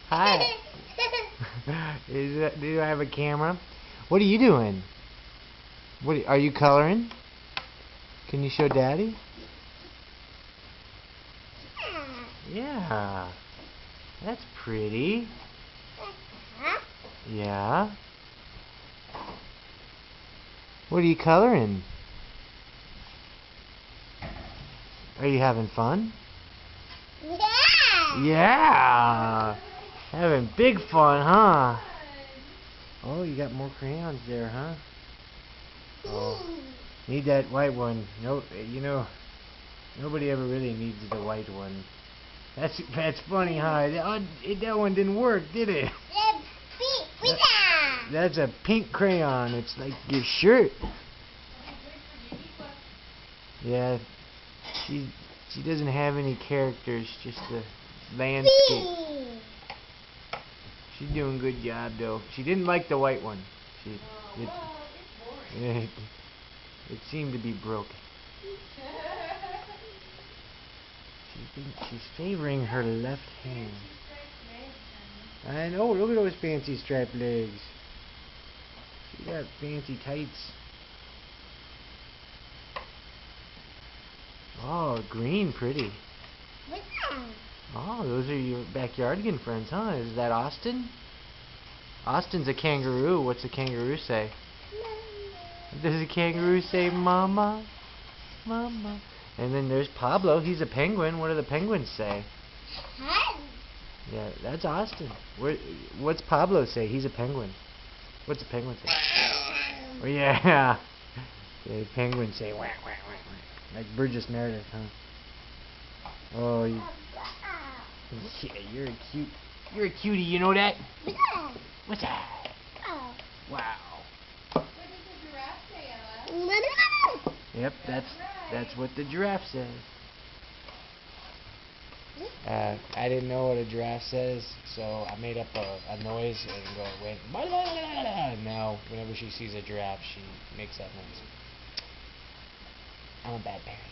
Hi. Do I have a camera? What are you doing? Are you coloring? Can you show Daddy? Yeah. That's pretty. Yeah. What are you coloring? Are you having fun? Yeah. Yeah. Having big fun, huh? Oh, you got more crayons there, huh? Oh. Need that white one. No, nobody ever really needs the white one. That's funny, huh? That one didn't work, did it? That's a pink crayon. It's like your shirt. Yeah, she doesn't have any characters, just the landscape. She's doing a good job though. She didn't like the white one. It seemed to be broken. She's favoring her left hand. I know. Look at those fancy striped legs. She got fancy tights. Oh, green, pretty. Oh, those are your Backyardigan friends, huh? Is that Austin? Austin's a kangaroo. What's a kangaroo say? Does a kangaroo say mama? Mama. And then there's Pablo. He's a penguin. What do the penguins say? Yeah, that's Austin. What's Pablo say? He's a penguin. What's a penguin say? Oh, yeah. The penguins say whack, whack, whack, whack. Like Burgess Meredith, huh? Oh, yeah, you're a cutie, you know that? What's that? Wow. What does the giraffe say, Ella? Yep, that's what the giraffe says. I didn't know what a giraffe says, so I made up a noise and went blah, blah, blah, blah. Now, whenever she sees a giraffe, she makes that noise. I'm a bad parent.